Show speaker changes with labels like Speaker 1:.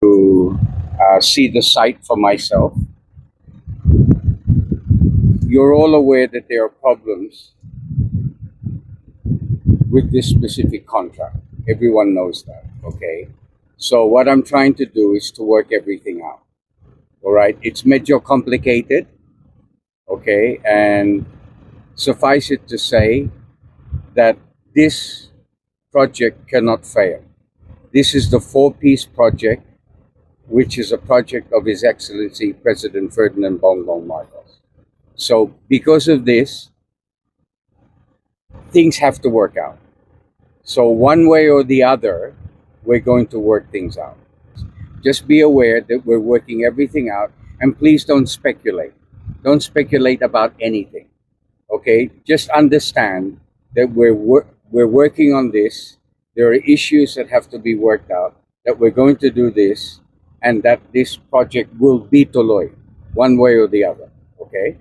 Speaker 1: to see the site for myself. You're all aware that there are problems with this specific contract. Everyone knows that, okay? So what I'm trying to do is to work everything out, all right? It's major complicated, okay? And suffice it to say that this project cannot fail. This is the four-piece project, which is a project of His Excellency President Ferdinand Bongbong Marcos. So because of this, things have to work out. So one way or the other, we're going to work things out. Just be aware that we're working everything out, and please don't speculate. Don't speculate about anything, okay? Just understand that we're working on this. There are issues that have to be worked out, that we're going to do this, and that this project will be tuloy, one way or the other, okay?